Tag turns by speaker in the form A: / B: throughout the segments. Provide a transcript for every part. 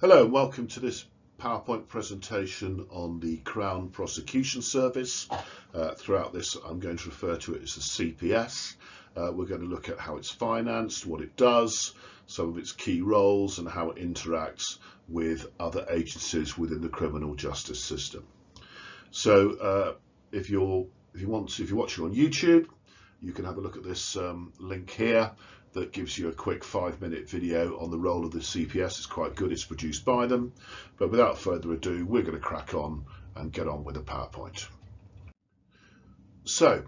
A: Hello and welcome to this PowerPoint presentation on the Crown Prosecution Service. Throughout this I'm going to refer to it as the CPS. We're going to look at how it's financed, what it does, some of its key roles and how it interacts with other agencies within the criminal justice system. So if you're watching on YouTube, you can have a look at this link here that gives you a quick 5-minute video on the role of the CPS. It's quite good, it's produced by them. But without further ado, we're going to crack on and get on with the PowerPoint. So,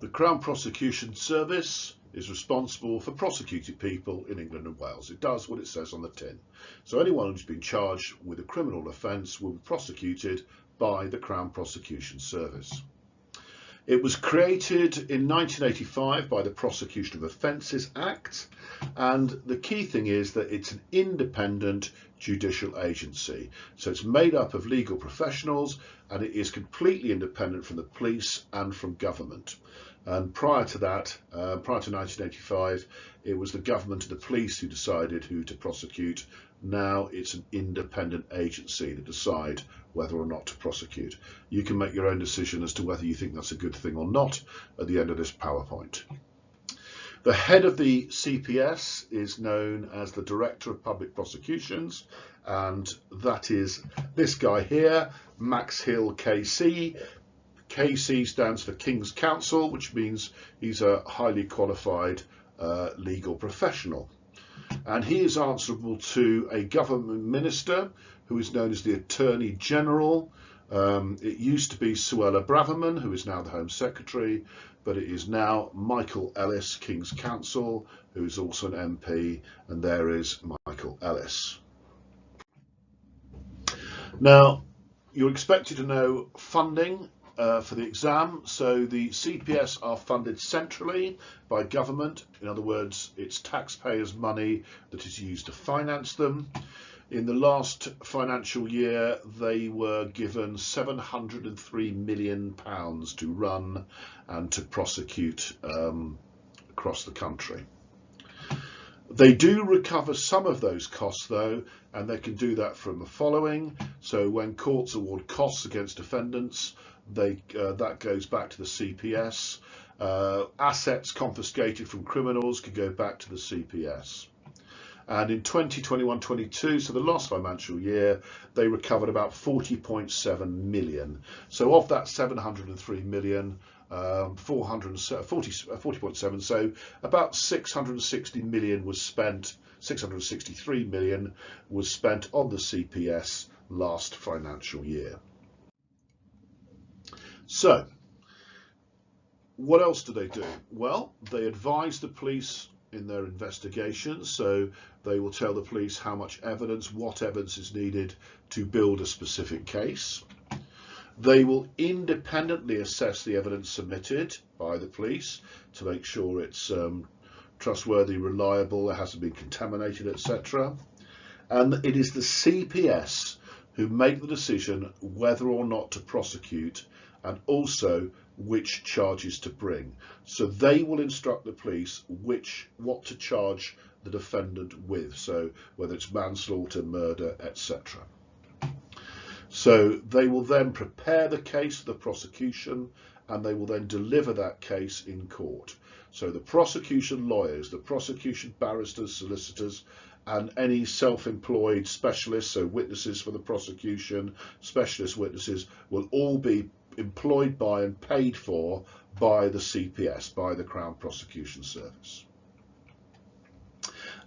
A: the Crown Prosecution Service is responsible for prosecuting people in England and Wales. It does what it says on the tin. So anyone who's been charged with a criminal offence will be prosecuted by the Crown Prosecution Service. It was created in 1985 by the Prosecution of Offences Act, and the key thing is that it's an independent judicial agency. So it's made up of legal professionals and it is completely independent from the police and from government. And prior to that, prior to 1985, it was the government and the police who decided who to prosecute. Now it's an independent agency to decide whether or not to prosecute. You can make your own decision as to whether you think that's a good thing or not at the end of this PowerPoint. The head of the CPS is known as the Director of Public Prosecutions, and that is this guy here, Max Hill KC. KC stands for King's Counsel, which means he's a highly qualified legal professional. And he is answerable to a government minister who is known as the Attorney General. It used to be Suella Braverman, who is now the Home Secretary, but it is now Michael Ellis, King's Counsel, who is also an MP, and there is Michael Ellis. Now, you're expected to know funding for the exam. So the CPS are funded centrally by government. In other words, it's taxpayers' money that is used to finance them. In the last financial year, they were given £703 million to run and to prosecute across the country. They do recover some of those costs though, and they can do that from the following. So when courts award costs against defendants, that goes back to the CPS. Assets confiscated from criminals could go back to the CPS. And in 2021-22, so the last financial year, they recovered about 40.7 million. So of that 703 million, 40.7, so about 660 million was spent, 663 million was spent on the CPS last financial year. So, what else do they do? Well, they advise the police in their investigations, so they will tell the police how much evidence, what evidence is needed to build a specific case. They will independently assess the evidence submitted by the police to make sure it's trustworthy, reliable, it hasn't been contaminated, etc. And it is the CPS who make the decision whether or not to prosecute and also which charges to bring. So they will instruct the police what to charge the defendant with, so whether it's manslaughter, murder, etc. So they will then prepare the case for the prosecution and they will then deliver that case in court. So the prosecution lawyers, the prosecution barristers, solicitors, and any self-employed specialists, so witnesses for the prosecution, specialist witnesses, will all be employed by and paid for by the CPS, by the Crown Prosecution Service.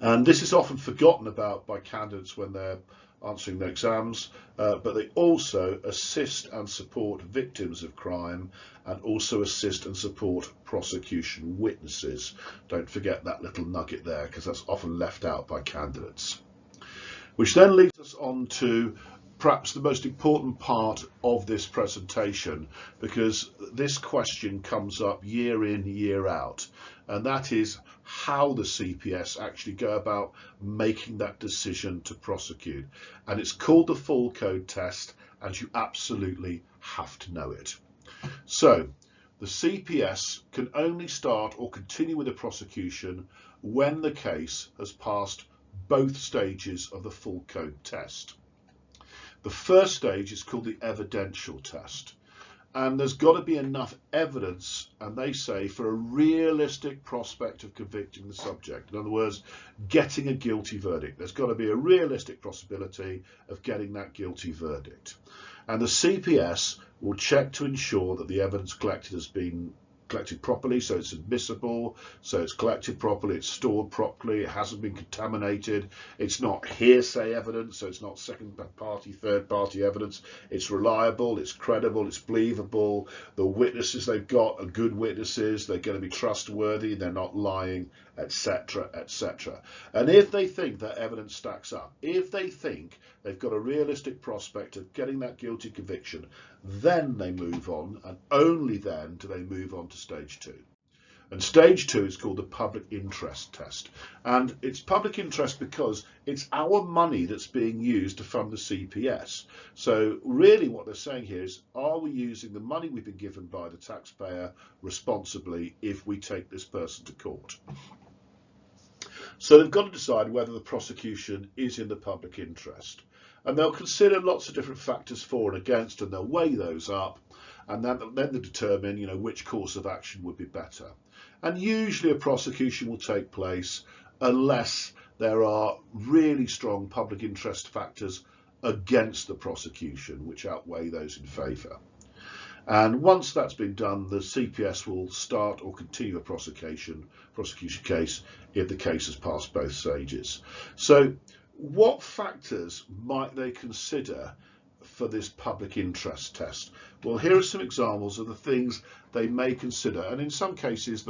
A: And this is often forgotten about by candidates when they're answering their exams, but they also assist and support victims of crime and also assist and support prosecution witnesses. Don't forget that little nugget there, because that's often left out by candidates. Which then leads us on to perhaps the most important part of this presentation, because this question comes up year in, year out, and that is how the CPS actually go about making that decision to prosecute. And it's called the full code test, and you absolutely have to know it. So the CPS can only start or continue with the prosecution when the case has passed both stages of the full code test. The first stage is called the evidential test. And there's got to be enough evidence, and they say, for a realistic prospect of convicting the subject. In other words, getting a guilty verdict. There's got to be a realistic possibility of getting that guilty verdict. And the CPS will check to ensure that the evidence collected has been collected properly, so it's admissible, so it's collected properly, it's stored properly, it hasn't been contaminated, it's not hearsay evidence, so it's not second party, third party evidence, it's reliable, it's credible, it's believable, the witnesses they've got are good witnesses, they're going to be trustworthy, they're not lying, etc, etc. And if they think that evidence stacks up, if they think they've got a realistic prospect of getting that guilty conviction, then they move on, and only then do they move on to stage 2. And stage 2 is called the public interest test. And it's public interest because it's our money that's being used to fund the CPS. So really what they're saying here is, are we using the money we've been given by the taxpayer responsibly if we take this person to court? So they've got to decide whether the prosecution is in the public interest. And they'll consider lots of different factors for and against, and they'll weigh those up, and then they determine, which course of action would be better. And usually a prosecution will take place unless there are really strong public interest factors against the prosecution, which outweigh those in favour. And once that's been done, the CPS will start or continue a prosecution case if the case has passed both stages. So what factors might they consider for this public interest test? Well, here are some examples of the things they may consider, and in some cases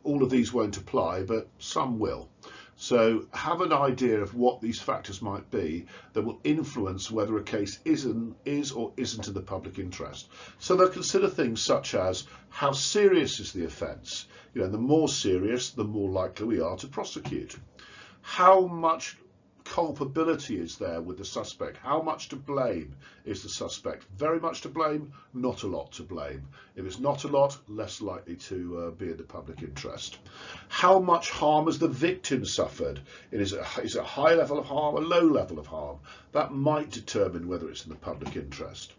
A: all of these won't apply, but some will. So have an idea of what these factors might be that will influence whether a case is or isn't in the public interest. So they'll consider things such as, how serious is the offence? The more serious, the more likely we are to prosecute. How much culpability is there with the suspect? How much to blame is the suspect? Very much to blame, not a lot to blame. If it's not a lot, less likely to be in the public interest. How much harm has the victim suffered? Is it a high level of harm, a low level of harm? That might determine whether it's in the public interest.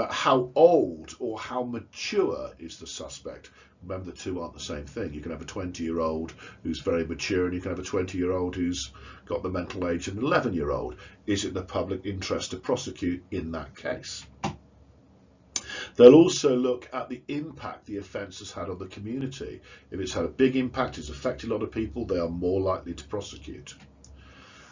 A: How old or how mature is the suspect? Remember, the two aren't the same thing. You can have a 20-year-old who's very mature, and you can have a 20-year-old who's got the mental age of an 11-year-old. Is it in the public interest to prosecute in that case? They'll also look at the impact the offence has had on the community. If it's had a big impact, it's affected a lot of people, they are more likely to prosecute.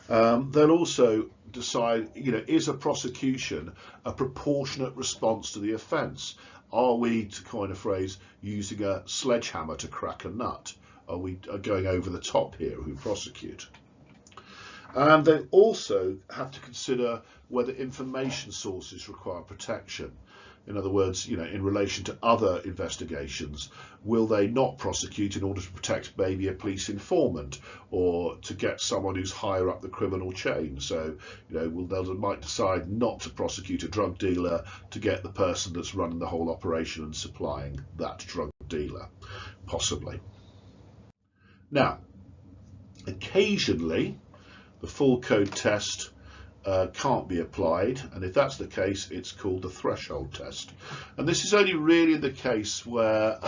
A: They'll also decide, is a prosecution a proportionate response to the offence? Are we, to coin a phrase, using a sledgehammer to crack a nut? Are we going over the top here who prosecute? And they also have to consider whether information sources require protection. In other words, in relation to other investigations, will they not prosecute in order to protect maybe a police informant or to get someone who's higher up the criminal chain? So, they might decide not to prosecute a drug dealer to get the person that's running the whole operation and supplying that drug dealer, possibly. Now, occasionally, the full code test can't be applied, and if that's the case, it's called the threshold test. And this is only really the case where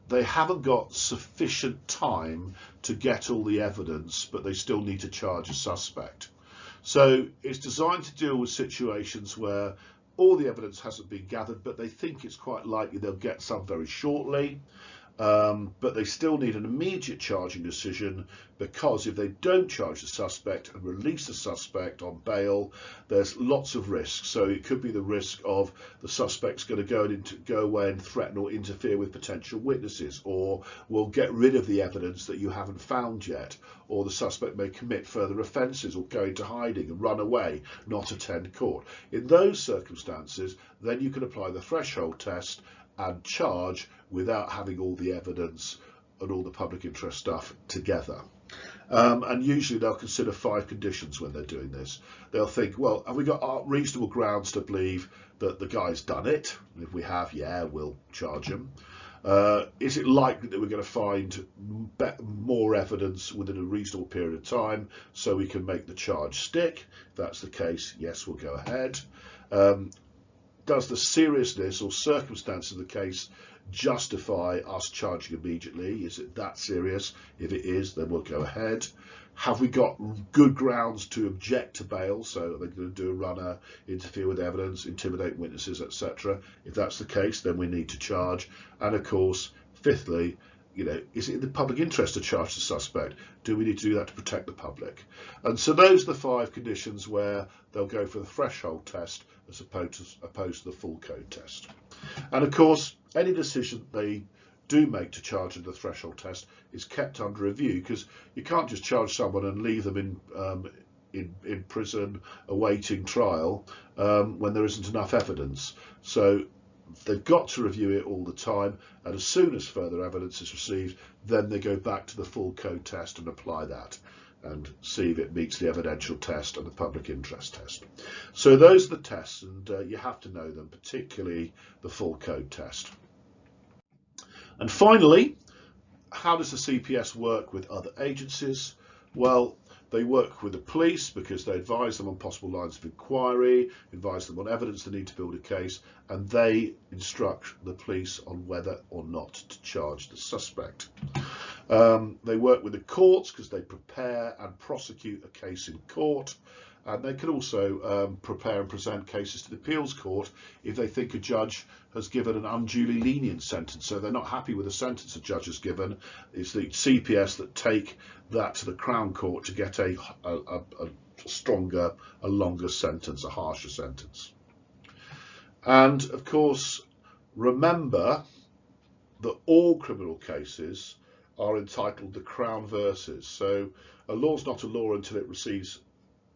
A: they haven't got sufficient time to get all the evidence, but they still need to charge a suspect. So it's designed to deal with situations where all the evidence hasn't been gathered, but they think it's quite likely they'll get some very shortly. But they still need an immediate charging decision, because if they don't charge the suspect and release the suspect on bail, there's lots of risks. So it could be the risk of the suspect's going to go away and threaten or interfere with potential witnesses, or will get rid of the evidence that you haven't found yet, or the suspect may commit further offences or go into hiding and run away, not attend court. In those circumstances, then you can apply the threshold test and charge without having all the evidence and all the public interest stuff together. And usually they'll consider 5 conditions when they're doing this. They'll think, well, have we got reasonable grounds to believe that the guy's done it? And if we have, yeah, we'll charge him. Is it likely that we're going to find more evidence within a reasonable period of time so we can make the charge stick? If that's the case, yes, we'll go ahead. Does the seriousness or circumstance of the case justify us charging immediately? Is it that serious? If it is, then we'll go ahead. Have we got good grounds to object to bail? So they're going to do a runner, interfere with evidence, intimidate witnesses, etc. If that's the case, then we need to charge. And of course, fifthly, is it in the public interest to charge the suspect? Do we need to do that to protect the public? And so those are the 5 conditions where they'll go for the threshold test as opposed to the full code test. And of course, any decision they do make to charge under the threshold test is kept under review, because you can't just charge someone and leave them in prison awaiting trial when there isn't enough evidence. So they've got to review it all the time, and as soon as further evidence is received, then they go back to the full code test and apply that and see if it meets the evidential test and the public interest test. So those are the tests, and you have to know them, particularly the full code test. And finally, how does the CPS work with other agencies? Well, they work with the police because they advise them on possible lines of inquiry, advise them on evidence they need to build a case, and they instruct the police on whether or not to charge the suspect. They work with the courts because they prepare and prosecute a case in court, and they can also prepare and present cases to the appeals court if they think a judge has given an unduly lenient sentence. So they're not happy with the sentence a judge has given. It's the CPS that take that to the Crown Court to get a stronger, a longer sentence, a harsher sentence. And of course, remember that all criminal cases are entitled the Crown versus. So a law's not a law until it receives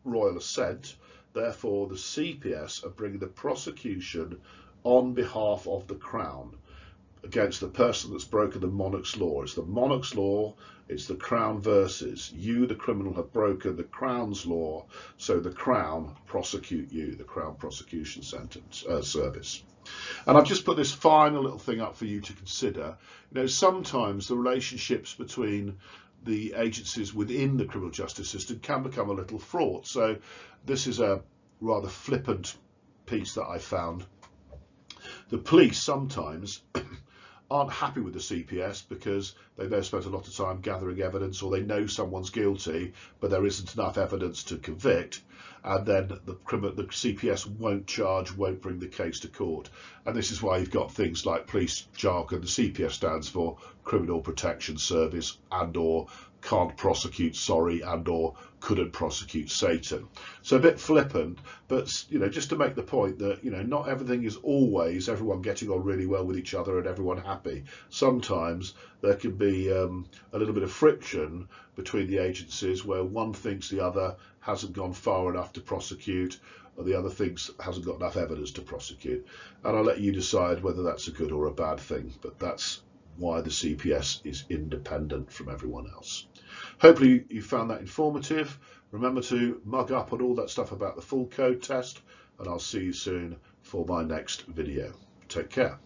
A: royal assent. Therefore, the CPS are bringing the prosecution on behalf of the Crown against the person that's broken the monarch's law. It's the monarch's law, it's the Crown versus. You, the criminal, have broken the Crown's law, so the Crown prosecute you, the Crown Prosecution Service. And I've just put this final little thing up for you to consider. Sometimes the relationships between the agencies within the criminal justice system can become a little fraught. So this is a rather flippant piece that I found. The police sometimes aren't happy with the CPS because they may have spent a lot of time gathering evidence, or they know someone's guilty but there isn't enough evidence to convict, and then the CPS won't charge, won't bring the case to court. And this is why you've got things like police jargon. The CPS stands for Criminal Protection Service, and or can't prosecute, sorry, and or couldn't prosecute Satan. So a bit flippant, but just to make the point that not everything is always everyone getting on really well with each other and everyone happy. Sometimes there can be a little bit of friction between the agencies where one thinks the other hasn't gone far enough to prosecute, or the other thinks hasn't got enough evidence to prosecute. And I'll let you decide whether that's a good or a bad thing, but that's why the CPS is independent from everyone else. Hopefully you found that informative. Remember to mug up on all that stuff about the full code test, and I'll see you soon for my next video. Take care.